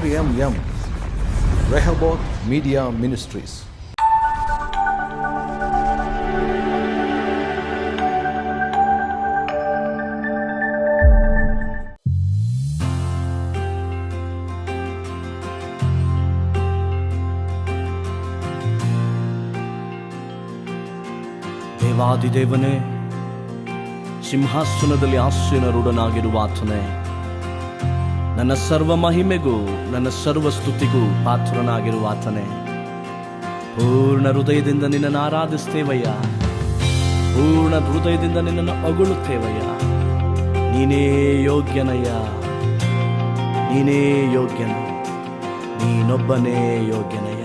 RMM Rehoboth Media Ministries. ದೇವಾದಿದೇವನೇ, ಸಿಂಹಾಸನದಲ್ಲಿ ಆಸೀನರುಡನಾಗಿರುವ ಆತನೇ, ನನ್ನ ಸರ್ವ ಮಹಿಮೆಗೂ ನನ್ನ ಸರ್ವ ಸ್ತುತಿಗೂ ಪಾತ್ರನಾಗಿರುವ ಆತನೇ, ಪೂರ್ಣ ಹೃದಯದಿಂದ ನಿನ್ನನ್ನು ಆರಾಧಿಸ್ತೇವಯ್ಯ, ಪೂರ್ಣ ಹೃದಯದಿಂದ ನಿನ್ನನ್ನು ಹೊಗಳುತ್ತೇವಯ್ಯ. ನೀನೇ ಯೋಗ್ಯನಯ್ಯ, ನೀನೇ ಯೋಗ್ಯನ, ನೀನೊಬ್ಬನೇ ಯೋಗ್ಯನಯ್ಯ.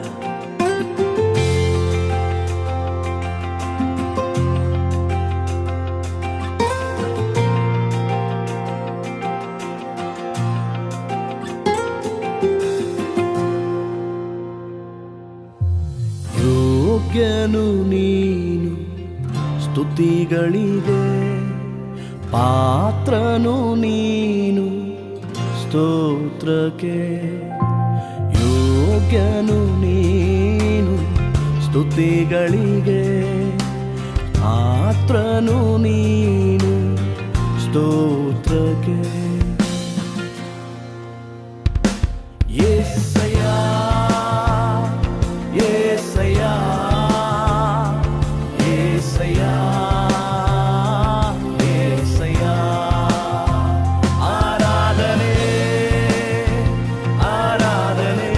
ಯೋಗ್ಯನು ನೀನು ಸ್ತುತಿಗಳಿಗೆ, ಪಾತ್ರನು ನೀನು ಸ್ತೋತ್ರಕ್ಕೆ. ಯೋಗ್ಯನು ನೀನು ಸ್ತುತಿಗಳಿಗೆ, ಪಾತ್ರನು ನೀನು ಸ್ತೋತ್ರಕ್ಕೆ. యేసయ్య యేసయ్య యేసయ్య యేసయ్య, ఆరాధనే ఆరాధనే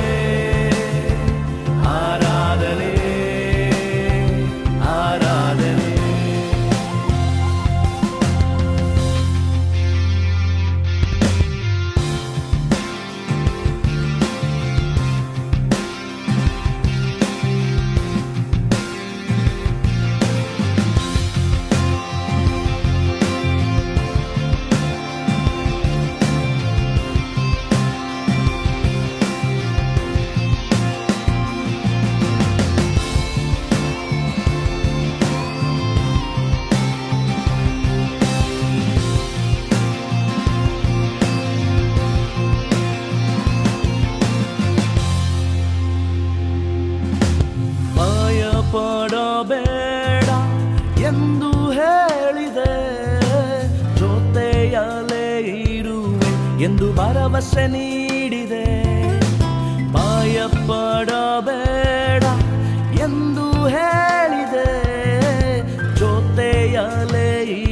ఆరాధనే ఆరాధనే. ಭಯಪಡಬೇಡ ಎಂದು ಹೇಳಿದೆ, ಜೊತೆಯಲ್ಲೇ ಇರುವೆ ಎಂದು ಭರವಸೆ ನೀಡಿದೆ. ಭಯಪಡಬೇಡ ಎಂದು ಹೇಳಿದೆ, ಜೊತೆಯಲ್ಲೇ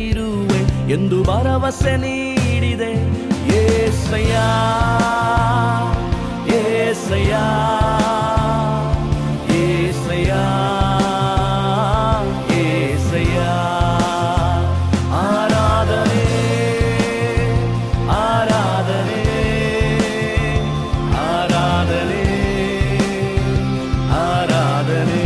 ಇರುವೆ ಎಂದು ಭರವಸೆ ನೀಡಿದೆ. యేసయ్య యేసయ్య యేసయ్య యేసయ్య, ఆరాధనే ఆరాధనే ఆరాధనే ఆరాధనే.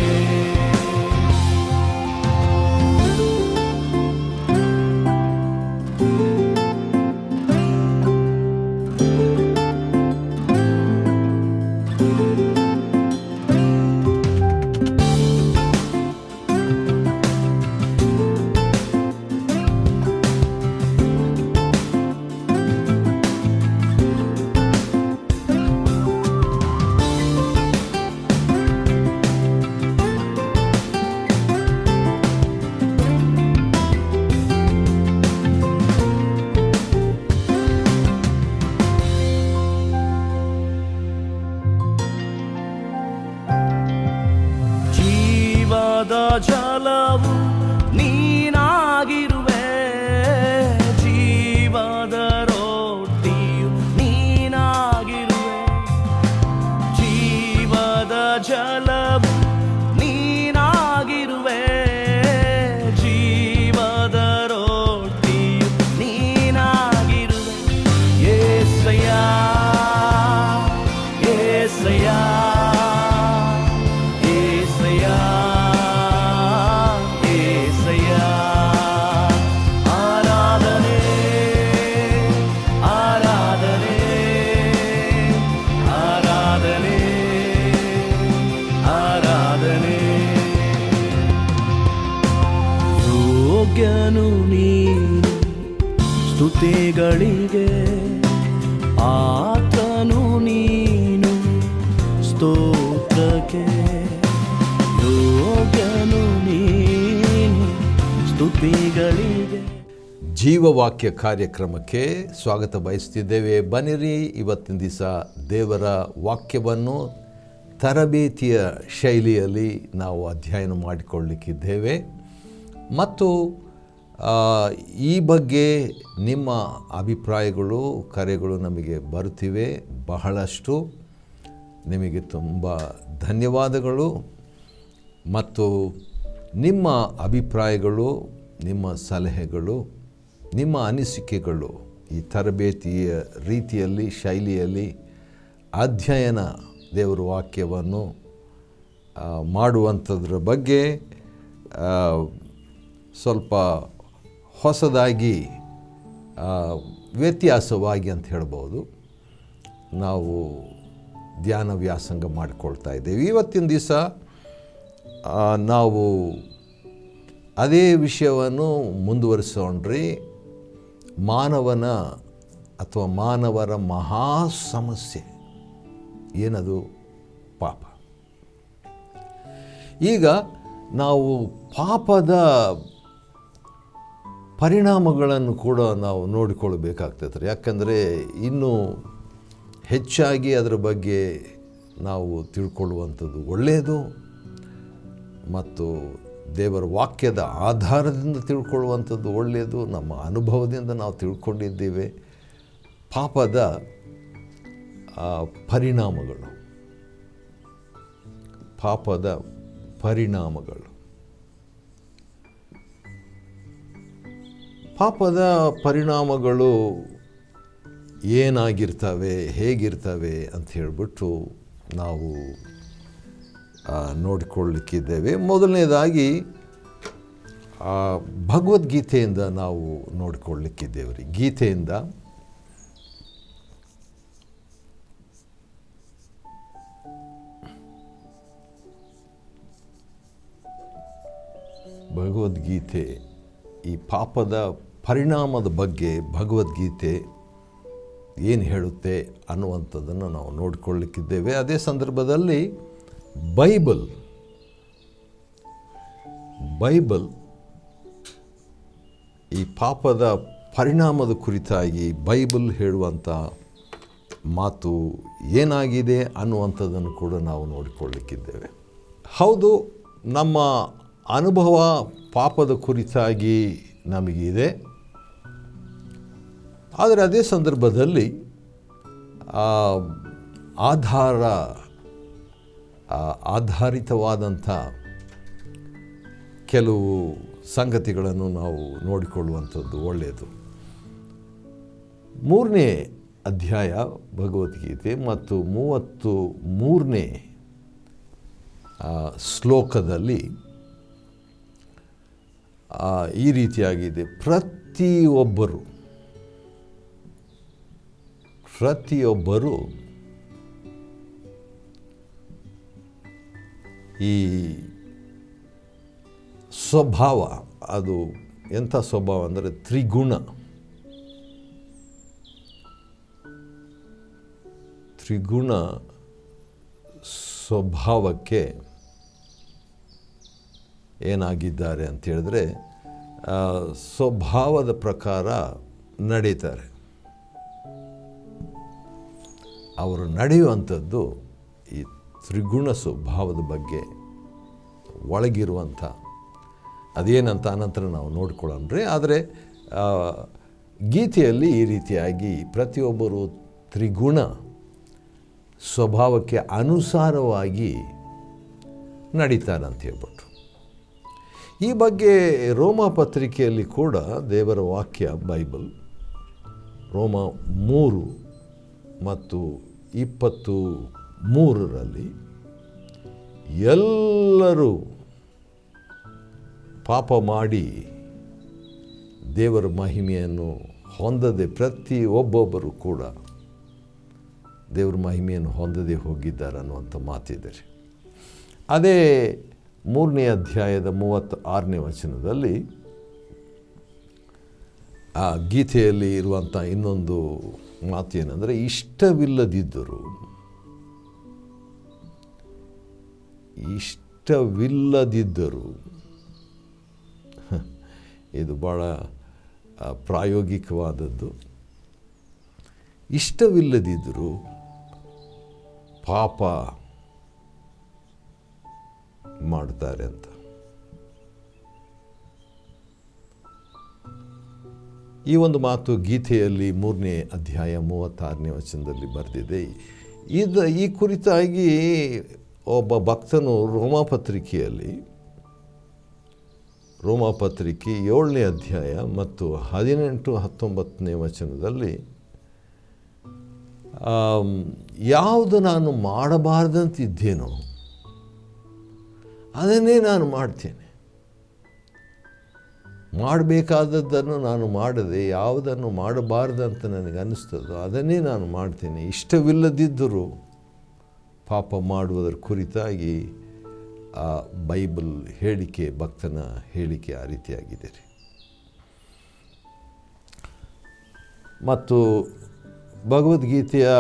ಜೀವದ ಜಲವು ನೀನಾಗಿರುವೆ, ಜೀವದ ರೊಟ್ಟಿಯು ನೀನಾಗಿರುವೆ. ಜೀವದ ಜಲವು ನೀನಾಗಿರುವೆ, ಜೀವದ ರೊಟ್ಟಿಯು ನೀನಾಗಿರುವೆ. యేసయ్య యేసయ్య యేసయ్య యేసయ్య, ఆరాధనే ఆరాధనే ఆరాధనే ఆరాధనే. ಯೋಗ್ಯನು ನೀನು ಸ್ತುತಿಗಳಿಗೆ, ಪಾತ್ರನು ನೀನು ಸ್ತೋತ್ರಕ್ಕೆ ಯೋಗ್ಯನು ನೀನು ಸ್ತುತಿಗಳಿಗೆ. ಜೀವವಾಕ್ಯ ಕಾರ್ಯಕ್ರಮಕ್ಕೆ ಸ್ವಾಗತ ಬಯಸ್ತಿದ್ದೇವೆ. ಬನ್ನಿರಿ, ಇವತ್ತಿನ ದಿವಸ ದೇವರ ವಾಕ್ಯವನ್ನು ತರಬೇತಿಯ ಶೈಲಿಯಲ್ಲಿ ನಾವು ಅಧ್ಯಯನ ಮಾಡಿಕೊಳ್ಳಲಿಕ್ಕಿದ್ದೇವೆ ಮತ್ತು ಈ ಬಗ್ಗೆ ನಿಮ್ಮ ಅಭಿಪ್ರಾಯಗಳು, ಕರೆಗಳು ನಮಗೆ ಬರುತ್ತಿವೆ. ಬಹಳಷ್ಟು ನಿಮಗೆ ತುಂಬ ಧನ್ಯವಾದಗಳು. ಮತ್ತು ನಿಮ್ಮ ಅಭಿಪ್ರಾಯಗಳು, ನಿಮ್ಮ ಸಲಹೆಗಳು, ನಿಮ್ಮ ಅನಿಸಿಕೆಗಳು ಈ ತರಬೇತಿಯ ರೀತಿಯಲ್ಲಿ, ಶೈಲಿಯಲ್ಲಿ ಅಧ್ಯಯನ ದೇವರ ವಾಕ್ಯವನ್ನು ಮಾಡುವಂಥದ್ರ ಬಗ್ಗೆ ಸ್ವಲ್ಪ ಹೊಸದಾಗಿ, ವ್ಯತ್ಯಾಸವಾಗಿ ಅಂತ ಹೇಳ್ಬೋದು, ನಾವು ಧ್ಯಾನ ವ್ಯಾಸಂಗ ಮಾಡಿಕೊಳ್ತಾ ಇದ್ದೇವೆ. ಇವತ್ತಿನ ದಿವಸ ನಾವು ಅದೇ ವಿಷಯವನ್ನು ಮುಂದುವರಿಸೋಣ್ರಿ. ಮಾನವನ ಅಥವಾ ಮಾನವರ ಮಹಾ ಸಮಸ್ಯೆ ಏನದು? ಪಾಪ. ಈಗ ನಾವು ಪಾಪದ ಪರಿಣಾಮಗಳನ್ನು ಕೂಡ ನಾವು ನೋಡಿಕೊಳ್ಳಬೇಕಾಗ್ತದೆ. ಯಾಕಂದರೆ ಇನ್ನೂ ಹೆಚ್ಚಾಗಿ ಅದರ ಬಗ್ಗೆ ನಾವು ತಿಳ್ಕೊಳ್ಳುವಂಥದ್ದು ಒಳ್ಳೆಯದು ಮತ್ತು ದೇವರ ವಾಕ್ಯದ ಆಧಾರದಿಂದ ತಿಳ್ಕೊಳ್ಳುವಂಥದ್ದು ಒಳ್ಳೆಯದು. ನಮ್ಮ ಅನುಭವದಿಂದ ನಾವು ತಿಳ್ಕೊಂಡಿದ್ದೇವೆ ಪಾಪದ ಪರಿಣಾಮಗಳು. ಪಾಪದ ಪರಿಣಾಮಗಳು ಪಾಪದ ಪರಿಣಾಮಗಳು ಏನಾಗಿರ್ತವೆ, ಹೇಗಿರ್ತವೆ ಅಂತ ಹೇಳಿಬಿಟ್ಟು ನಾವು ನೋಡಿಕೊಳ್ಳಲಿಕ್ಕಿದ್ದೇವೆ. ಮೊದಲನೇದಾಗಿ ಭಗವದ್ಗೀತೆಯಿಂದ ನಾವು ನೋಡಿಕೊಳ್ಳಲಿಕ್ಕಿದ್ದೇವೆ ರೀ. ಗೀತೆಯಿಂದ ಭಗವದ್ಗೀತೆ ಈ ಪಾಪದ ಪರಿಣಾಮದ ಬಗ್ಗೆ ಭಗವದ್ಗೀತೆ ಏನು ಹೇಳುತ್ತೆ ಅನ್ನುವಂಥದ್ದನ್ನು ನಾವು ನೋಡಿಕೊಳ್ಳಲಿಕ್ಕಿದ್ದೇವೆ. ಅದೇ ಸಂದರ್ಭದಲ್ಲಿ ಬೈಬಲ್ ಈ ಪಾಪದ ಪರಿಣಾಮದ ಕುರಿತಾಗಿ ಬೈಬಲ್ ಹೇಳುವಂಥ ಮಾತು ಏನಾಗಿದೆ ಅನ್ನುವಂಥದ್ದನ್ನು ಕೂಡ ನಾವು ನೋಡಿಕೊಳ್ಳಲಿಕ್ಕಿದ್ದೇವೆ. ಹೌದು, ನಮ್ಮ ಅನುಭವ ಪಾಪದ ಕುರಿತಾಗಿ ನಮಗಿದೆ. ಆದರೆ ಅದೇ ಸಂದರ್ಭದಲ್ಲಿ ಆಧಾರಿತವಾದಂಥ ಕೆಲವು ಸಂಗತಿಗಳನ್ನು ನಾವು ನೋಡಿಕೊಳ್ಳುವಂಥದ್ದು ಒಳ್ಳೆಯದು. 3ನೇ ಅಧ್ಯಾಯ ಭಗವದ್ಗೀತೆ ಮತ್ತು 33ನೇ ಶ್ಲೋಕದಲ್ಲಿ ಈ ರೀತಿಯಾಗಿದೆ: ಪ್ರತಿಯೊಬ್ಬರು ಈ ಸ್ವಭಾವ, ಅದು ಎಂಥ ಸ್ವಭಾವ ಅಂದರೆ ತ್ರಿಗುಣ ಸ್ವಭಾವಕ್ಕೆ ಏನಾಗಿದ್ದಾರೆ ಅಂತ ಹೇಳಿದ್ರೆ ಸ್ವಭಾವದ ಪ್ರಕಾರ ನಡೀತಾರೆ. ಅವರು ನಡೆಯುವಂಥದ್ದು ಈ ತ್ರಿಗುಣ ಸ್ವಭಾವದ ಬಗ್ಗೆ ಒಳಗಿರುವಂಥ ಅದೇನಂತ ಅನಂತರ ನಾವು ನೋಡ್ಕೊಳ್ಳೋಣ್ರಿ. ಆದರೆ ಗೀತೆಯಲ್ಲಿ ಈ ರೀತಿಯಾಗಿ ಪ್ರತಿಯೊಬ್ಬರು ತ್ರಿಗುಣ ಸ್ವಭಾವಕ್ಕೆ ಅನುಸಾರವಾಗಿ ನಡೀತಾರೆ ಅಂತ ಹೇಳ್ಬಿಟ್ಟು. ಈ ಬಗ್ಗೆ ರೋಮ ಪತ್ರಿಕೆಯಲ್ಲಿ ಕೂಡ ದೇವರ ವಾಕ್ಯ ಬೈಬಲ್ ರೋಮ 3 ಮತ್ತು 23ರಲ್ಲಿ ಎಲ್ಲರೂ ಪಾಪ ಮಾಡಿ ದೇವರ ಮಹಿಮೆಯನ್ನು ಹೊಂದದೆ, ಪ್ರತಿಯೊಬ್ಬೊಬ್ಬರು ಕೂಡ ದೇವರ ಮಹಿಮೆಯನ್ನು ಹೊಂದದೆ ಹೋಗಿದ್ದಾರೆ ಅನ್ನುವಂಥ ಮಾತಿದೆ. ಅದೇ 3ನೇ ಅಧ್ಯಾಯದ 36ನೇ ವಚನದಲ್ಲಿ ಆ ಗೀತೆಯಲ್ಲಿ ಇರುವಂಥ ಇನ್ನೊಂದು ಮಾತು ಏನಂದರೆ, ಇಷ್ಟವಿಲ್ಲದಿದ್ದರೂ ಇಷ್ಟವಿಲ್ಲದಿದ್ದರೂ, ಇದು ಭಾಳ ಪ್ರಾಯೋಗಿಕವಾದದ್ದು, ಇಷ್ಟವಿಲ್ಲದಿದ್ದರೂ ಪಾಪ ಮಾಡ್ತಾರೆ ಅಂತ. ಈ ಒಂದು ಮಾತು ಗೀತೆಯಲ್ಲಿ 3ನೇ ಅಧ್ಯಾಯ 36ನೇ ವಚನದಲ್ಲಿ ಬರೆದಿದೆ. ಈ ಕುರಿತಾಗಿ ಒಬ್ಬ ಭಕ್ತನು ರೋಮಾಪತ್ರಿಕೆ 7ನೇ ಅಧ್ಯಾಯ ಮತ್ತು 18-19ನೇ ವಚನದಲ್ಲಿ ಯಾವುದು ನಾನು ಮಾಡಬಾರ್ದಂತಿದ್ದೇನೋ ಅದನ್ನೇ ನಾನು ಮಾಡ್ತೇನೆ, ಮಾಡಬೇಕಾದದ್ದನ್ನು ನಾನು ಮಾಡದೆ ಯಾವುದನ್ನು ಮಾಡಬಾರ್ದಂತ ನನಗೆ ಅನ್ನಿಸ್ತದೋ ಅದನ್ನೇ ನಾನು ಮಾಡ್ತೇನೆ. ಇಷ್ಟವಿಲ್ಲದಿದ್ದರೂ ಪಾಪ ಮಾಡುವುದರ ಕುರಿತಾಗಿ ಆ ಬೈಬಲ್ ಹೇಳಿಕೆ, ಭಕ್ತನ ಹೇಳಿಕೆ ಆ ರೀತಿಯಾಗಿದೆ ರೀ. ಮತ್ತು ಭಗವದ್ಗೀತೆಯ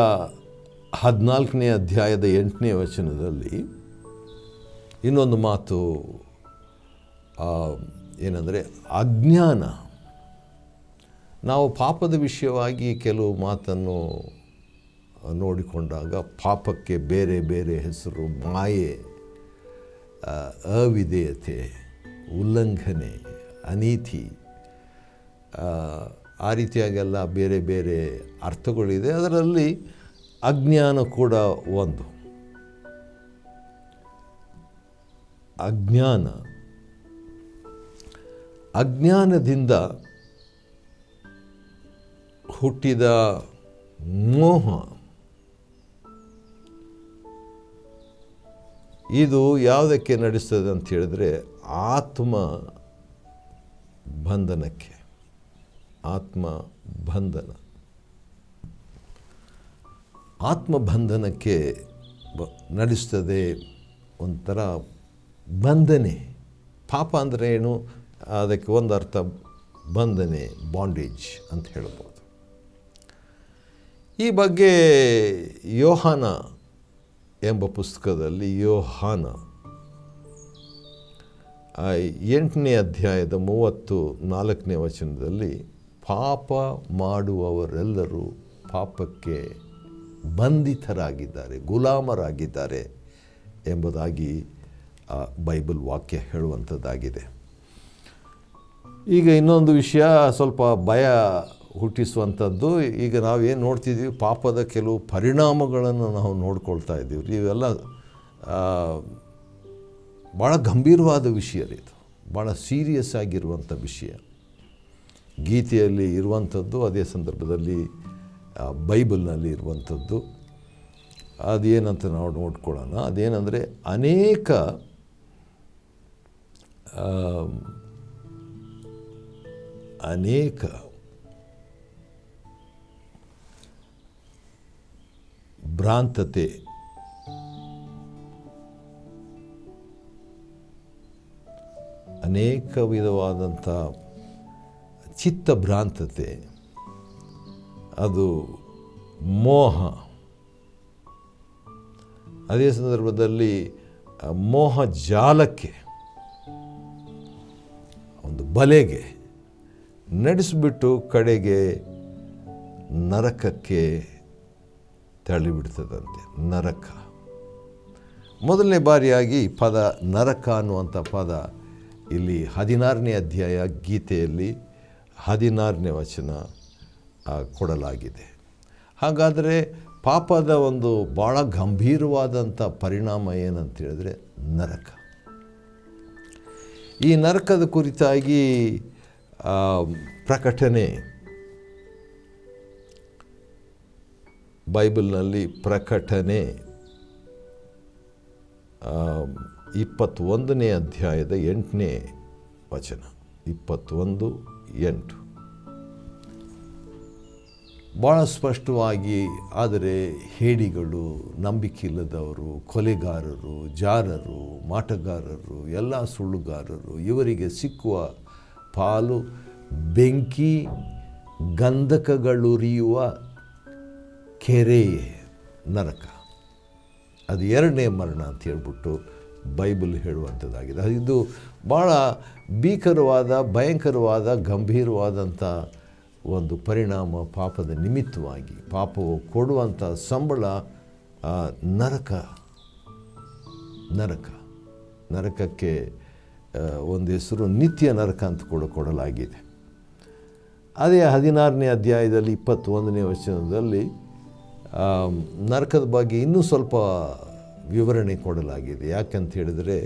14ನೇ ಅಧ್ಯಾಯದ 8ನೇ ವಚನದಲ್ಲಿ ಇನ್ನೊಂದು ಮಾತು ಏನಂದರೆ ಅಜ್ಞಾನ. ನಾವು ಪಾಪದ ವಿಷಯವಾಗಿ ಕೆಲವು ಮಾತನ್ನು ನೋಡಿಕೊಂಡಾಗ ಪಾಪಕ್ಕೆ ಬೇರೆ ಬೇರೆ ಹೆಸರು: ಮಾಯೆ, ಅವಿಧೇಯತೆ, ಉಲ್ಲಂಘನೆ, ಅನೀತಿ, ಆ ರೀತಿಯಾಗೆಲ್ಲ ಬೇರೆ ಬೇರೆ ಅರ್ಥಗಳಿದೆ. ಅದರಲ್ಲಿ ಅಜ್ಞಾನ ಕೂಡ ಒಂದು. ಅಜ್ಞಾನದಿಂದ ಹುಟ್ಟಿದ ಮೋಹ, ಇದು ಯಾವುದಕ್ಕೆ ನಡೆಸ್ತದೆ ಅಂತ ಹೇಳಿದ್ರೆ ಆತ್ಮ ಬಂಧನಕ್ಕೆ ನಡೆಸ್ತದೆ. ಒಂಥರ ಬಂಧನೆ. ಪಾಪ ಅಂದರೆ ಏನು? ಅದಕ್ಕೆ ಒಂದು ಅರ್ಥ ಬಂಧನೆ, ಬಾಂಡೇಜ್ ಅಂತ ಹೇಳ್ಬೋದು. ಈ ಬಗ್ಗೆ ಯೋಹಾನ ಎಂಬ ಪುಸ್ತಕದಲ್ಲಿ ಯೋಹಾನ 8ನೇ ಅಧ್ಯಾಯದ 34ನೇ ವಚನದಲ್ಲಿ ಪಾಪ ಮಾಡುವವರೆಲ್ಲರೂ ಪಾಪಕ್ಕೆ ಬಂಧಿತರಾಗಿದ್ದಾರೆ, ಗುಲಾಮರಾಗಿದ್ದಾರೆ ಎಂಬುದಾಗಿ ಬೈಬಲ್ ವಾಕ್ಯ ಹೇಳುವಂಥದ್ದಾಗಿದೆ. ಈಗ ಇನ್ನೊಂದು ವಿಷಯ ಸ್ವಲ್ಪ ಭಯ ಹುಟ್ಟಿಸುವಂಥದ್ದು. ಈಗ ನಾವೇನು ನೋಡ್ತಿದ್ದೀವಿ, ಪಾಪದ ಕೆಲವು ಪರಿಣಾಮಗಳನ್ನು ನಾವು ನೋಡ್ಕೊಳ್ತಾ ಇದ್ದೀವಿ. ಇವೆಲ್ಲ ಭಾಳ ಗಂಭೀರವಾದ ವಿಷಯ ರೀ. ಇದು ಭಾಳ ಸೀರಿಯಸ್ ಆಗಿರುವಂಥ ವಿಷಯ. ಗೀತೆಯಲ್ಲಿ ಇರುವಂಥದ್ದು, ಅದೇ ಸಂದರ್ಭದಲ್ಲಿ ಬೈಬಲ್ನಲ್ಲಿ ಇರುವಂಥದ್ದು. ಅದೇನಂತ ನಾವು ನೋಡ್ಕೊಳ್ಳೋಣ. ಅದೇನೆಂದರೆ ಅನೇಕ ಭ್ರಾಂತತೆ, ಅನೇಕ ವಿಧವಾದಂಥ ಚಿತ್ತಭ್ರಾಂತತೆ, ಅದು ಮೋಹ. ಅದೇ ಸಂದರ್ಭದಲ್ಲಿ ಮೋಹ ಜಾಲಕ್ಕೆ, ಒಂದು ಬಲೆಗೆ ನಡೆಸಿಬಿಟ್ಟು ಕಡೆಗೆ ನರಕಕ್ಕೆ ತಳ್ಳಿಬಿಡ್ತದಂತೆ. ನರಕ ಮೊದಲನೇ ಬಾರಿಯಾಗಿ ಪದ ನರಕ ಅನ್ನುವಂಥ ಪದ ಇಲ್ಲಿ 16ನೇ ಅಧ್ಯಾಯ ಗೀತೆಯಲ್ಲಿ 16ನೇ ವಚನ ಕೊಡಲಾಗಿದೆ. ಹಾಗಾದರೆ ಪಾಪದ ಒಂದು ಭಾಳ ಗಂಭೀರವಾದಂಥ ಪರಿಣಾಮ ಏನಂತ ಹೇಳಿದ್ರೆ ನರಕ. ಈ ನರಕದ ಕುರಿತಾಗಿ ಪ್ರಕಟಣೆ, ಬೈಬಲ್ನಲ್ಲಿ ಪ್ರಕಟಣೆ 21ನೇ ಅಧ್ಯಾಯದ 8ನೇ ವಚನ, 21:8 ಭಾಳ ಸ್ಪಷ್ಟವಾಗಿ, ಆದರೆ ಹೇಡಿಗಳು, ನಂಬಿಕೆಯಿಲ್ಲದವರು, ಕೊಲೆಗಾರರು, ಜಾರರು, ಮಾಟಗಾರರು, ಎಲ್ಲ ಸುಳ್ಳುಗಾರರು, ಇವರಿಗೆ ಸಿಕ್ಕುವ ಪಾಲು ಬೆಂಕಿ ಗಂಧಕಗಳುರಿಯುವ ಕೆರೆಯೇ ನರಕ. ಅದು ಎರಡನೇ ಮರಣ ಅಂತ ಹೇಳ್ಬಿಟ್ಟು ಬೈಬಲ್ ಹೇಳುವಂಥದ್ದಾಗಿದೆ. ಇದು ಭಾಳ ಭಯಂಕರವಾದ ಗಂಭೀರವಾದಂಥ ಒಂದು ಪರಿಣಾಮ ಪಾಪದ ನಿಮಿತ್ತವಾಗಿ. ಪಾಪವು ಕೊಡುವಂಥ ಸಂಬಳ ನರಕಕ್ಕೆ ಒಂದು ಹೆಸರು ನಿತ್ಯ ನರಕ ಅಂತ ಕೊಡಲಾಗಿದೆ. ಅದೇ 16ನೇ ಅಧ್ಯಾಯದಲ್ಲಿ 21ನೇ ವಚನದಲ್ಲಿ ನರಕದ ಬಗ್ಗೆ ಇನ್ನೂ ಸ್ವಲ್ಪ ವಿವರಣೆ ಕೊಡಲಾಗಿದೆ. ಯಾಕಂತ ಹೇಳಿದರೆ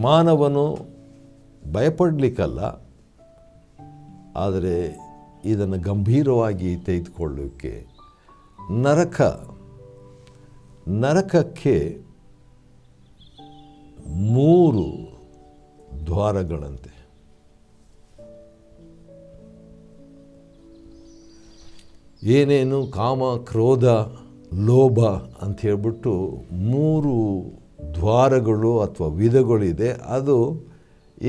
ಮಾನವನು ಭಯಪಡಲಿಕ್ಕಲ್ಲ, ಆದರೆ ಇದನ್ನು ಗಂಭೀರವಾಗಿ ತೆಗೆದುಕೊಳ್ಳೋಕ್ಕೆ ನರಕಕ್ಕೆ 3 ದ್ವಾರಗಳಂತೆ. ಏನೇನು ಕಾಮ, ಕ್ರೋಧ, ಲೋಭ ಅಂತ ಹೇಳ್ಬಿಟ್ಟು 3 ದ್ವಾರಗಳು ಅಥವಾ ವಿಧಗಳಿದೆ. ಅದು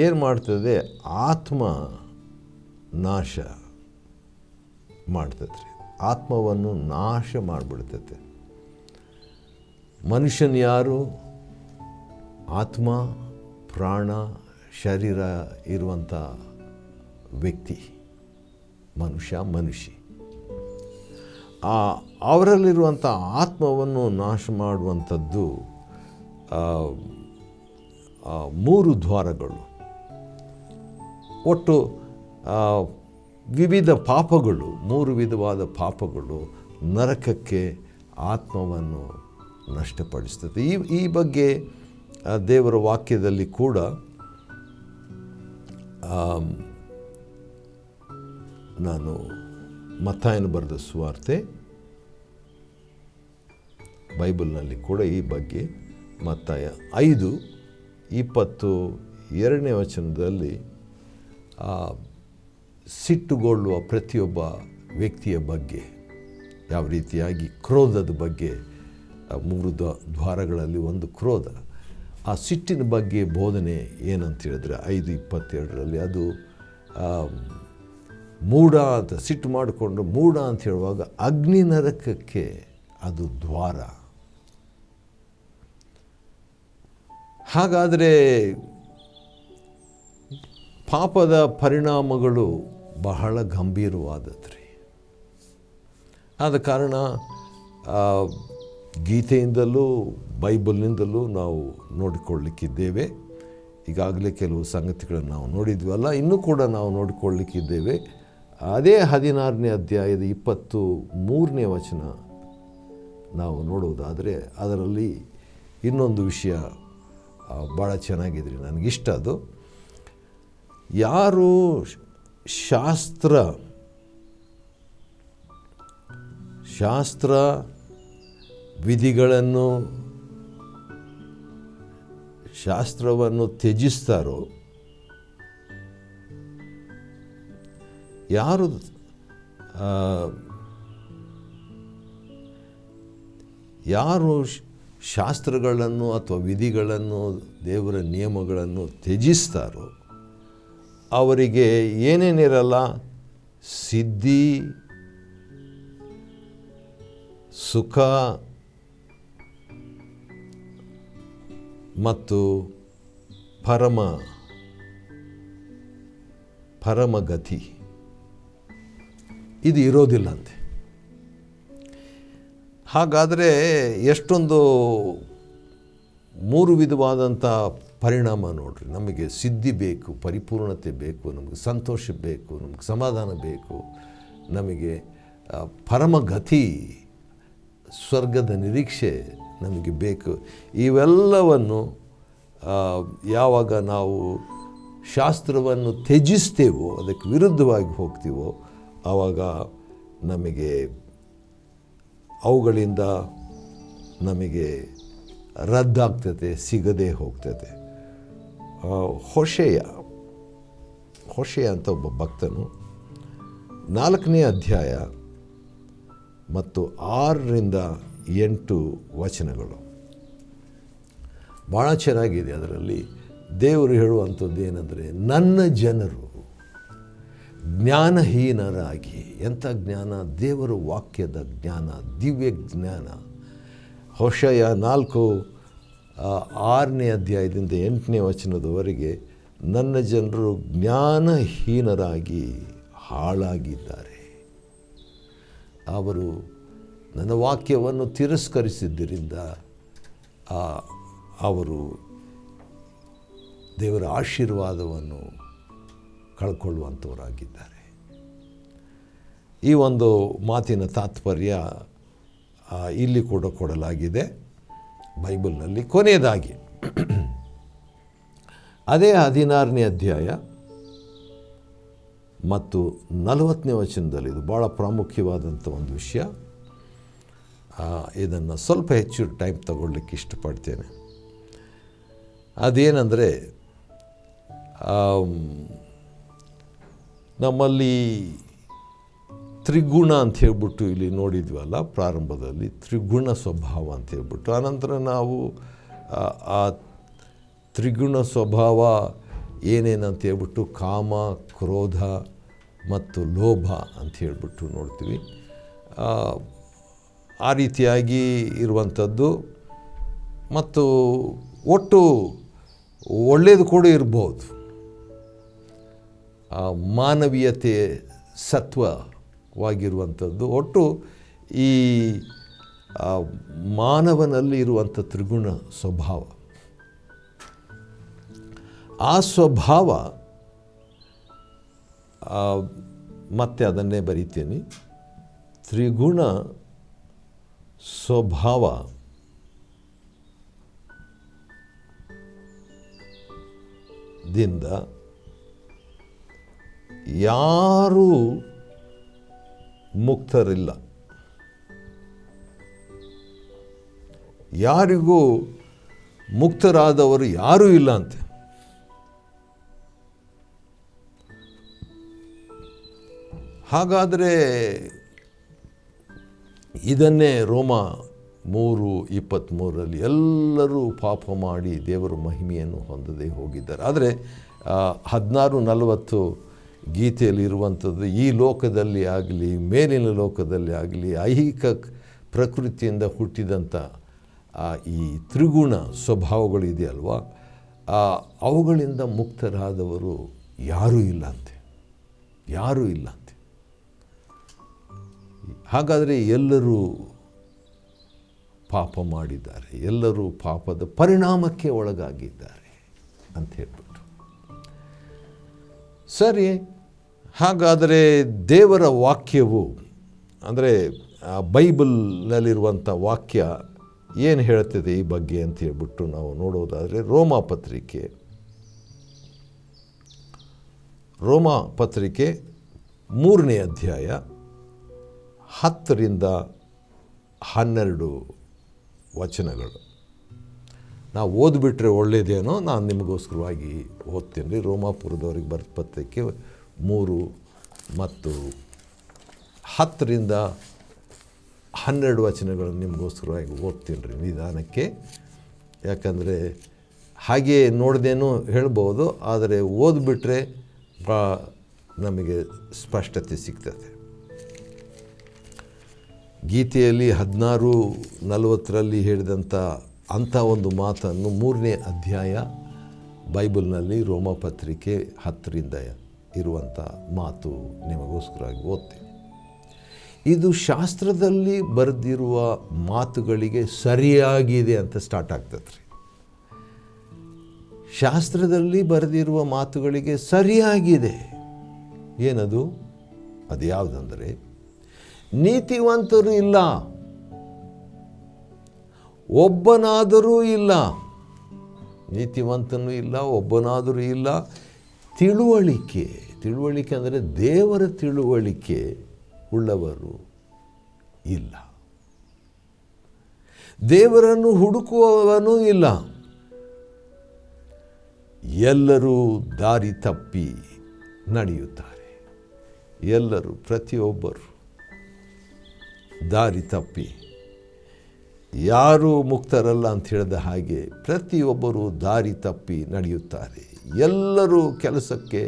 ಏನು ಮಾಡ್ತದೆ? ಆತ್ಮ ನಾಶ ಮಾಡ್ತೈತೆ ರೀ. ಆತ್ಮವನ್ನು ನಾಶ ಮಾಡಿಬಿಡ್ತೈತೆ. ಮನುಷ್ಯನ ಯಾರು? ಆತ್ಮ, ಪ್ರಾಣ, ಶರೀರ ಇರುವಂಥ ವ್ಯಕ್ತಿ ಮನುಷ್ಯ. ಅವರಲ್ಲಿರುವಂಥ ಆತ್ಮವನ್ನು ನಾಶ ಮಾಡುವಂಥದ್ದು 3 ದ್ವಾರಗಳು. ಒಟ್ಟು ವಿವಿಧ ಪಾಪಗಳು, 3 ವಿಧವಾದ ಪಾಪಗಳು ನರಕಕ್ಕೆ ಆತ್ಮವನ್ನು ನಷ್ಟಪಡಿಸ್ತದೆ. ಈ ಬಗ್ಗೆ ದೇವರ ವಾಕ್ಯದಲ್ಲಿ ಕೂಡ ನಾನು ಮತ್ತಾಯನು ಬರೆದ ಸುವಾರ್ತೆ ಬೈಬಲ್ನಲ್ಲಿ ಕೂಡ ಈ ಬಗ್ಗೆ ಮತ್ತಾಯ 5:22ನೇ ವಚನದಲ್ಲಿ ಸಿಟ್ಟುಗೊಳ್ಳುವ ಪ್ರತಿಯೊಬ್ಬ ವ್ಯಕ್ತಿಯ ಬಗ್ಗೆ, ಯಾವ ರೀತಿಯಾಗಿ ಕ್ರೋಧದ ಬಗ್ಗೆ, 3 ದ್ವಾರಗಳಲ್ಲಿ ಒಂದು ಕ್ರೋಧ. ಆ ಸಿಟ್ಟಿನ ಬಗ್ಗೆ ಬೋಧನೆ ಏನಂತ ಹೇಳಿದ್ರೆ 5:22ರಲ್ಲಿ ಅದು ಮೂಢ ಅಂತ, ಸಿಟ್ಟು ಮಾಡಿಕೊಂಡು ಮೂಢ ಅಂತ ಹೇಳುವಾಗ ಅಗ್ನಿ ನರಕಕ್ಕೆ ಅದು ದ್ವಾರ. ಹಾಗಾದರೆ ಪಾಪದ ಪರಿಣಾಮಗಳು ಬಹಳ ಗಂಭೀರವಾದದ್ದು ರೀ. ಆದ ಕಾರಣ ಗೀತೆಯಿಂದಲೂ ಬೈಬಲ್ನಿಂದಲೂ ನಾವು ನೋಡಿಕೊಳ್ಳಲಿಕ್ಕಿದ್ದೇವೆ. ಈಗಾಗಲೇ ಕೆಲವು ಸಂಗತಿಗಳನ್ನು ನಾವು ನೋಡಿದ್ವಲ್ಲ, ಇನ್ನೂ ಕೂಡ ನಾವು ನೋಡಿಕೊಳ್ಳಲಿಕ್ಕಿದ್ದೇವೆ. ಅದೇ 16ನೇ ಅಧ್ಯಾಯದ 23ನೇ ವಚನ ನಾವು ನೋಡುವುದಾದರೆ ಅದರಲ್ಲಿ ಇನ್ನೊಂದು ವಿಷಯ ಭಾಳ ಚೆನ್ನಾಗಿದೆ ರೀ, ನನಗಿಷ್ಟ ಅದು. ಯಾರು ಶಾಸ್ತ್ರ ವಿಧಿಗಳನ್ನು, ಶಾಸ್ತ್ರವನ್ನು ತ್ಯಜಿಸ್ತಾರೋ, ಯಾರು ಶಾಸ್ತ್ರಗಳನ್ನು ಅಥವಾ ವಿಧಿಗಳನ್ನು, ದೇವರ ನಿಯಮಗಳನ್ನು ತ್ಯಜಿಸ್ತಾರೋ ಅವರಿಗೆ ಏನೇನಿರಲ್ಲ? ಸಿದ್ಧಿ, ಸುಖ ಮತ್ತು ಪರಮಗತಿ ಇದು ಇರೋದಿಲ್ಲಂತೆ. ಹಾಗಾದರೆ ಎಷ್ಟೊಂದು 3 ವಿಧವಾದಂಥ ಪರಿಣಾಮ ನೋಡ್ರಿ. ನಮಗೆ ಸಿದ್ಧಿ ಬೇಕು, ಪರಿಪೂರ್ಣತೆ ಬೇಕು, ನಮಗೆ ಸಂತೋಷ ಬೇಕು, ನಮಗೆ ಸಮಾಧಾನ ಬೇಕು, ನಮಗೆ ಪರಮಗತಿ, ಸ್ವರ್ಗದ ನಿರೀಕ್ಷೆ ನಮಗೆ ಬೇಕು. ಇವೆಲ್ಲವನ್ನು ಯಾವಾಗ ನಾವು ಶಾಸ್ತ್ರವನ್ನು ತ್ಯಜಿಸ್ತೇವೋ, ಅದಕ್ಕೆ ವಿರುದ್ಧವಾಗಿ ಹೋಗ್ತೀವೋ, ಆವಾಗ ನಮಗೆ ಅವುಗಳಿಂದ ನಮಗೆ ರದ್ದಾಗ್ತದೆ, ಸಿಗದೆ ಹೋಗ್ತದೆ. ಹೊಷೆಯ ಅಂತ ಒಬ್ಬ ಭಕ್ತನು 4ನೇ ಅಧ್ಯಾಯ ಮತ್ತು 6ರಿಂದ 8 ವಚನಗಳು ಭಾಳ ಚೆನ್ನಾಗಿದೆ. ಅದರಲ್ಲಿ ದೇವರು ಹೇಳುವಂಥದ್ದು ಏನಂದರೆ, ನನ್ನ ಜನರು ಜ್ಞಾನಹೀನರಾಗಿ, ಎಂಥ ಜ್ಞಾನ? ದೇವರ ವಾಕ್ಯದ ಜ್ಞಾನ, ದಿವ್ಯ ಜ್ಞಾನ. ಹೋಶಯ 4:6 ಅಧ್ಯಾಯದಿಂದ 8ನೇ ವಚನದವರೆಗೆ, ನನ್ನ ಜನರು ಜ್ಞಾನಹೀನರಾಗಿ ಹಾಳಾಗಿದ್ದಾರೆ. ಅವರು ನನ್ನ ವಾಕ್ಯವನ್ನು ತಿರಸ್ಕರಿಸಿದ್ದರಿಂದ ಅವರು ದೇವರ ಆಶೀರ್ವಾದವನ್ನು ಕಳ್ಕೊಳ್ಳುವಂಥವರಾಗಿದ್ದಾರೆ. ಈ ಒಂದು ಮಾತಿನ ತಾತ್ಪರ್ಯ ಇಲ್ಲಿ ಕೂಡ ಕೊಡಲಾಗಿದೆ ಬೈಬಲ್ನಲ್ಲಿ. ಕೊನೆಯದಾಗಿ ಅದೇ 16ನೇ ಅಧ್ಯಾಯ ಮತ್ತು 40ನೇ ವಚನದಲ್ಲಿ ಇದು ಭಾಳ ಪ್ರಾಮುಖ್ಯವಾದಂಥ ಒಂದು ವಿಷಯ. ಇದನ್ನು ಸ್ವಲ್ಪ ಹೆಚ್ಚು ಟೈಮ್ ತಗೊಳ್ಳಿಕ್ಕೆ ಇಷ್ಟಪಡ್ತೇನೆ. ಅದೇನೆಂದರೆ, ನಮ್ಮಲ್ಲಿ ತ್ರಿಗುಣ ಅಂತ ಹೇಳ್ಬಿಟ್ಟು ಇಲ್ಲಿ ನೋಡಿದ್ವಲ್ಲ ಪ್ರಾರಂಭದಲ್ಲಿ, ತ್ರಿಗುಣ ಸ್ವಭಾವ ಅಂತ ಹೇಳ್ಬಿಟ್ಟು. ಆನಂತರ ನಾವು ಆ ತ್ರಿಗುಣ ಸ್ವಭಾವ ಏನೇನಂತ ಹೇಳ್ಬಿಟ್ಟು ಕಾಮ, ಕ್ರೋಧ ಮತ್ತು ಲೋಭ ಅಂತ ಹೇಳ್ಬಿಟ್ಟು ನೋಡ್ತೀವಿ. ಆ ರೀತಿಯಾಗಿ ಇರುವಂಥದ್ದು. ಮತ್ತು ಒಟ್ಟು ಒಳ್ಳೆಯದು ಕೂಡ ಇರ್ಬೋದು. ಮಾನವೀಯತೆ ಸತ್ವವಾಗಿರುವಂಥದ್ದು ಒಟ್ಟು ಈ ಮಾನವನಲ್ಲಿ ಇರುವಂಥ ತ್ರಿಗುಣ ಸ್ವಭಾವ. ಆ ಸ್ವಭಾವ ಮತ್ತೆ ಅದನ್ನೇ ಬರೀತೀನಿ, ತ್ರಿಗುಣ ಸ್ವಭಾವದಿಂದ ಯಾರೂ ಮುಕ್ತರಿಲ್ಲ. ಯಾರಿಗೂ ಮುಕ್ತರಾದವರು ಯಾರೂ ಇಲ್ಲ ಅಂತೆ. ಹಾಗಾದರೆ ಇದನ್ನೇ ರೋಮ 3:23 ಎಲ್ಲರೂ ಪಾಪ ಮಾಡಿ ದೇವರ ಮಹಿಮೆಯನ್ನು ಹೊಂದದೇ ಹೋಗಿದ್ದಾರೆ. ಆದರೆ 16:40 ಗೀತೆಯಲ್ಲಿರುವಂಥದ್ದು, ಈ ಲೋಕದಲ್ಲಿ ಆಗಲಿ ಮೇಲಿನ ಲೋಕದಲ್ಲಿ ಆಗಲಿ ಐಹಿಕ ಪ್ರಕೃತಿಯಿಂದ ಹುಟ್ಟಿದಂಥ ಈ ತ್ರಿಗುಣ ಸ್ವಭಾವಗಳಿದೆಯಲ್ವ, ಅವುಗಳಿಂದ ಮುಕ್ತರಾದವರು ಯಾರೂ ಇಲ್ಲಂತೆ, ಯಾರೂ ಇಲ್ಲಂತೆ. ಹಾಗಾದರೆ ಎಲ್ಲರೂ ಪಾಪ ಮಾಡಿದ್ದಾರೆ, ಎಲ್ಲರೂ ಪಾಪದ ಪರಿಣಾಮಕ್ಕೆ ಒಳಗಾಗಿದ್ದಾರೆ ಅಂತ ಹೇಳ್ಬಿಟ್ಟು. ಸರಿ, ಹಾಗಾದರೆ ದೇವರ ವಾಕ್ಯವು ಅಂದರೆ ಬೈಬಲ್ನಲ್ಲಿರುವಂಥ ವಾಕ್ಯ ಏನು ಹೇಳ್ತದೆ ಈ ಬಗ್ಗೆ ಅಂತ ಹೇಳ್ಬಿಟ್ಟು ನಾವು ನೋಡೋದಾದರೆ, ರೋಮ ಪತ್ರಿಕೆ 3ನೇ ಅಧ್ಯಾಯ 10-12 ವಚನಗಳು. ನಾವು ಓದ್ಬಿಟ್ರೆ ಒಳ್ಳೆಯದೇನೋ, ನಾನು ನಿಮಗೋಸ್ಕರವಾಗಿ ಓದ್ತೀನಿ ರೀ. ರೋಮಾಪುರದವ್ರಿಗೆ ಬರೆದ ಪತ್ರಿಕೆ 3 ಮತ್ತು 10-12 ವಚನಗಳನ್ನು ನಿಮಗೋಸ್ಕರವಾಗಿ ಓದ್ತೀನಿ ರೀ ನಿಧಾನಕ್ಕೆ. ಯಾಕಂದರೆ ಹಾಗೆ ನೋಡ್ದೇನೂ ಹೇಳ್ಬೋದು, ಆದರೆ ಓದ್ಬಿಟ್ರೆ ನಮಗೆ ಸ್ಪಷ್ಟತೆ ಸಿಗ್ತದೆ. ಗೀತೆಯಲ್ಲಿ 16:40 ಹೇಳಿದಂಥ ಅಂಥ ಒಂದು ಮಾತನ್ನು 3ನೇ ಅಧ್ಯಾಯ ಬೈಬಲ್ನಲ್ಲಿ ರೋಮ ಪತ್ರಿಕೆ 10 ಇರುವಂಥ ಮಾತು ನಿಮಗೋಸ್ಕರವಾಗಿ ಓದ್ತೀನಿ. ಇದು ಶಾಸ್ತ್ರದಲ್ಲಿ ಬರೆದಿರುವ ಮಾತುಗಳಿಗೆ ಸರಿಯಾಗಿದೆ ಅಂತ ಸ್ಟಾರ್ಟ್ ಆಗ್ತದೆ ರೀ. ಶಾಸ್ತ್ರದಲ್ಲಿ ಬರೆದಿರುವ ಮಾತುಗಳಿಗೆ ಸರಿಯಾಗಿದೆ. ಏನದು? ಅದು ಯಾವುದಂದರೆ, ನೀತಿವಂತರು ಇಲ್ಲ, ಒಬ್ಬನಾದರೂ ಇಲ್ಲ, ನೀತಿವಂತನೂ ಇಲ್ಲ, ಒಬ್ಬನಾದರೂ ಇಲ್ಲ. ತಿಳುವಳಿಕೆ ಅಂದರೆ ದೇವರ ತಿಳುವಳಿಕೆ ಉಳ್ಳವರು ಇಲ್ಲ. ದೇವರನ್ನು ಹುಡುಕುವವನೂ ಇಲ್ಲ. ಎಲ್ಲರೂ ದಾರಿ ತಪ್ಪಿ ನಡೆಯುತ್ತಾರೆ. ಎಲ್ಲರೂ, ಪ್ರತಿಯೊಬ್ಬರು ದಾರಿ ತಪ್ಪಿ, ಯಾರೂ ಮುಕ್ತರಲ್ಲ ಅಂತ ಹೇಳಿದ ಹಾಗೆ ಪ್ರತಿಯೊಬ್ಬರು ದಾರಿ ತಪ್ಪಿ ನಡೆಯುತ್ತಾರೆ. ಎಲ್ಲರೂ ಕೆಲಸಕ್ಕೆ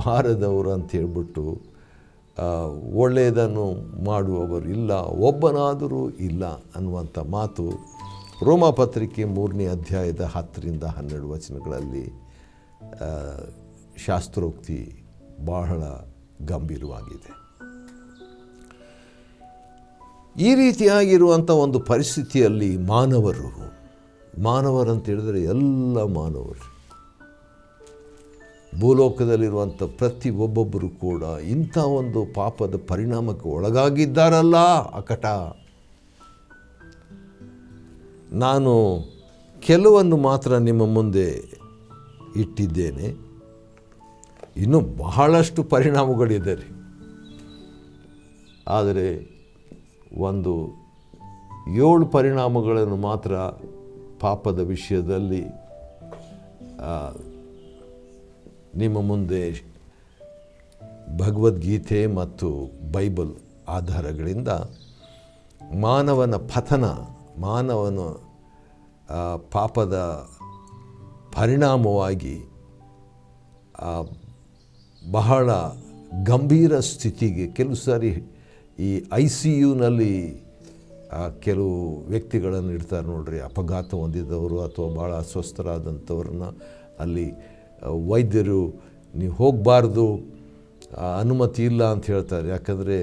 ಬಾರದವರು ಅಂತ ಹೇಳ್ಬಿಟ್ಟು ಒಳ್ಳೆಯದನ್ನು ಮಾಡುವವರು ಇಲ್ಲ, ಒಬ್ಬನಾದರೂ ಇಲ್ಲ ಅನ್ನುವಂಥ ಮಾತು ರೋಮಾಪತ್ರಿಕೆ 3ನೇ ಅಧ್ಯಾಯದ 10-12 ವಚನಗಳಲ್ಲಿ ಶಾಸ್ತ್ರೋಕ್ತಿ ಬಹಳ ಗಂಭೀರವಾಗಿದೆ. ಈ ರೀತಿಯಾಗಿರುವಂಥ ಒಂದು ಪರಿಸ್ಥಿತಿಯಲ್ಲಿ ಮಾನವರಂತ ಹೇಳಿದರೆ ಎಲ್ಲ ಮಾನವರು, ಭೂಲೋಕದಲ್ಲಿರುವಂಥ ಪ್ರತಿ ಒಬ್ಬೊಬ್ಬರು ಕೂಡ ಇಂಥ ಒಂದು ಪಾಪದ ಪರಿಣಾಮಕ್ಕೆ ಒಳಗಾಗಿದ್ದಾರಲ್ಲ ಅಕಟ. ನಾನು ಕೆಲವನ್ನು ಮಾತ್ರ ನಿಮ್ಮ ಮುಂದೆ ಇಟ್ಟಿದ್ದೇನೆ, ಇನ್ನೂ ಬಹಳಷ್ಟು ಪರಿಣಾಮಗಳಿದೆ ರೀ. ಆದರೆ ಒಂದು 7 ಪರಿಣಾಮಗಳನ್ನು ಮಾತ್ರ ಪಾಪದ ವಿಷಯದಲ್ಲಿ ನಿಮ್ಮ ಮುಂದೆ ಭಗವದ್ಗೀತೆ ಮತ್ತು ಬೈಬಲ್ ಆಧಾರಗಳಿಂದ ಮಾನವನ ಪತನ, ಮಾನವನ ಪಾಪದ ಪರಿಣಾಮವಾಗಿ ಬಹಳ ಗಂಭೀರ ಸ್ಥಿತಿಗೆ, ಕೆಲವು ಸಾರಿ ಈ ICUನಲ್ಲಿ ಕೆಲವು ವ್ಯಕ್ತಿಗಳನ್ನು ಇಡ್ತಾರೆ ನೋಡ್ರಿ, ಅಪಘಾತ ಹೊಂದಿದವರು ಅಥವಾ ಭಾಳ ಅಸ್ವಸ್ಥರಾದಂಥವ್ರನ್ನ ಅಲ್ಲಿ ವೈದ್ಯರು ನೀವು ಹೋಗಬಾರ್ದು, ಅನುಮತಿ ಇಲ್ಲ ಅಂತ ಹೇಳ್ತಾರೆ. ಯಾಕಂದರೆ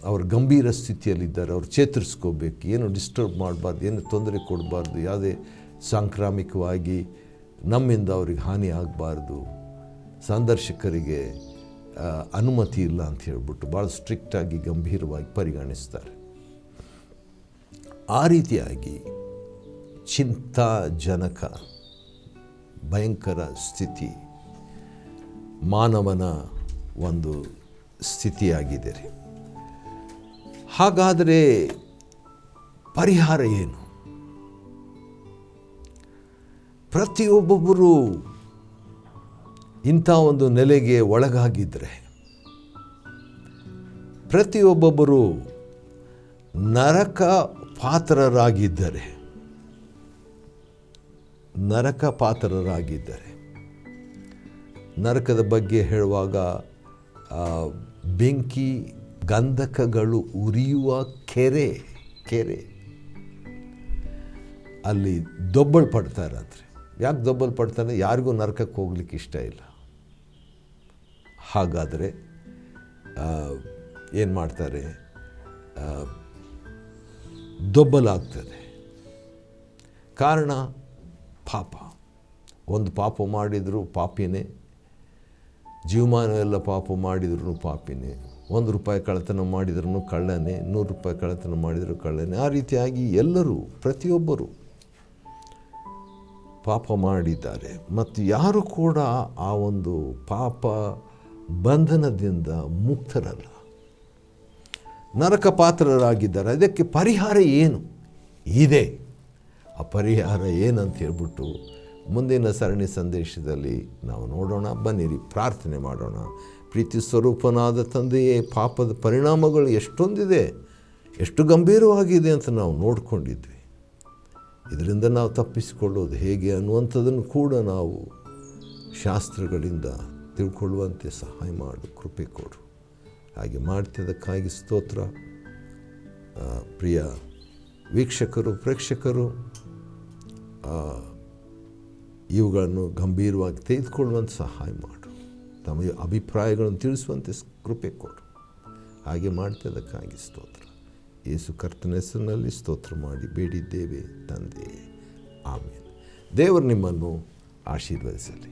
ಅವರು ಗಂಭೀರ ಸ್ಥಿತಿಯಲ್ಲಿದ್ದಾರೆ, ಅವ್ರು ಚೇತರಿಸ್ಕೋಬೇಕು, ಏನು ಡಿಸ್ಟರ್ಬ್ ಮಾಡಬಾರ್ದು, ಏನು ತೊಂದರೆ ಕೊಡಬಾರ್ದು, ಯಾವುದೇ ಸಾಂಕ್ರಾಮಿಕವಾಗಿ ನಮ್ಮಿಂದ ಅವ್ರಿಗೆ ಹಾನಿ ಆಗಬಾರ್ದು, ಸಂದರ್ಶಕರಿಗೆ ಅನುಮತಿ ಇಲ್ಲ ಅಂತ ಹೇಳ್ಬಿಟ್ಟು ಭಾಳ ಸ್ಟ್ರಿಕ್ಟಾಗಿ ಗಂಭೀರವಾಗಿ ಪರಿಗಣಿಸ್ತಾರೆ. ಆ ರೀತಿಯಾಗಿ ಚಿಂತಾಜನಕ ಭಯಂಕರ ಸ್ಥಿತಿ ಮಾನವನ ಒಂದು ಸ್ಥಿತಿಯಾಗಿದೆ ರೀ. ಹಾಗಾದರೆ ಪರಿಹಾರ ಏನು? ಪ್ರತಿಯೊಬ್ಬೊಬ್ಬರು ಇಂಥ ಒಂದು ನೆಲೆಗೆ ಒಳಗಾಗಿದ್ದರೆ, ಪ್ರತಿಯೊಬ್ಬೊಬ್ಬರು ನರಕ ಪಾತ್ರರಾಗಿದ್ದರೆ, ನರಕದ ಬಗ್ಗೆ ಹೇಳುವಾಗ ಬೆಂಕಿ, ಗಂಧಕಗಳು ಉರಿಯುವ ಕೆರೆ ಅಲ್ಲಿ ದೊಬ್ಬಳು ಪಡ್ತಾರಂದ್ರೆ. ಯಾಕೆ ದೊಬ್ಬಲು ಪಡ್ತಾನೆ? ಯಾರಿಗೂ ನರಕಕ್ಕೆ ಹೋಗ್ಲಿಕ್ಕೆ ಇಷ್ಟ ಇಲ್ಲ. ಹಾಗಾದರೆ ಏನು ಮಾಡ್ತಾರೆ? ದೊಬ್ಬಲಾಗ್ತದೆ. ಕಾರಣ ಪಾಪ. ಒಂದು ಪಾಪ ಮಾಡಿದರೂ ಪಾಪಿನೇ, ಜೀವಮಾನವೆಲ್ಲ ಪಾಪ ಮಾಡಿದ್ರೂ ಪಾಪಿನೇ, 1 ರೂಪಾಯಿ ಕಳ್ಳತನ ಮಾಡಿದ್ರೂ ಕಳ್ಳನೇ, 100 ರೂಪಾಯಿ ಕಳ್ಳತನ ಮಾಡಿದರೂ ಕಳ್ಳನೇ. ಆ ರೀತಿಯಾಗಿ ಎಲ್ಲರೂ, ಪ್ರತಿಯೊಬ್ಬರು ಪಾಪ ಮಾಡಿದ್ದಾರೆ. ಮತ್ತು ಯಾರು ಕೂಡ ಆ ಒಂದು ಪಾಪ ಬಂಧನದಿಂದ ಮುಕ್ತರಲ್ಲ, ನರಕ ಪಾತ್ರರಾಗಿದ್ದಾರೆ. ಅದಕ್ಕೆ ಪರಿಹಾರ ಏನು ಇದೆ? ಆ ಪರಿಹಾರ ಏನಂತ ಹೇಳ್ಬಿಟ್ಟು ಮುಂದಿನ ಸರಣಿ ಸಂದೇಶದಲ್ಲಿ ನಾವು ನೋಡೋಣ. ಬನ್ನಿರಿ, ಪ್ರಾರ್ಥನೆ ಮಾಡೋಣ. ಪ್ರೀತಿ ಸ್ವರೂಪನಾದ ತಂದೆಯೇ, ಪಾಪದ ಪರಿಣಾಮಗಳು ಎಷ್ಟೊಂದಿದೆ, ಎಷ್ಟು ಗಂಭೀರವಾಗಿದೆ ಅಂತ ನಾವು ನೋಡಿಕೊಂಡಿದ್ವಿ. ಇದರಿಂದ ನಾವು ತಪ್ಪಿಸಿಕೊಳ್ಳೋದು ಹೇಗೆ ಅನ್ನುವಂಥದ್ದನ್ನು ಕೂಡ ನಾವು ಶಾಸ್ತ್ರಗಳಿಂದ ತಿಳ್ಕೊಳ್ಳುವಂತೆ ಸಹಾಯ ಮಾಡು, ಕೃಪೆ ಕೊಡು. ಹಾಗೆ ಮಾಡ್ತಿದ್ದಕ್ಕಾಗಿ ಸ್ತೋತ್ರ. ಪ್ರಿಯ ವೀಕ್ಷಕರು, ಪ್ರೇಕ್ಷಕರು, ಇವುಗಳನ್ನು ಗಂಭೀರವಾಗಿ ತೆಗೆದುಕೊಳ್ಳುವಂತೆ ಸಹಾಯ ಮಾಡು. ತಮ್ಮ ಅಭಿಪ್ರಾಯಗಳನ್ನು ತಿಳಿಸುವಂತೆ ಕೃಪೆ ಕೊಡು. ಹಾಗೆ ಮಾಡ್ತಿದ್ದಕ್ಕಾಗಿ ಸ್ತೋತ್ರ. ಯೇಸು ಕರ್ತನ ಹೆಸರಿನಲ್ಲಿ ಸ್ತೋತ್ರ ಮಾಡಿ ಬೇಡಿದ್ದೇವೆ ತಂದೆ, ಆಮೇಲೆ. ದೇವರು ನಿಮ್ಮನ್ನು ಆಶೀರ್ವದಿಸಲಿ.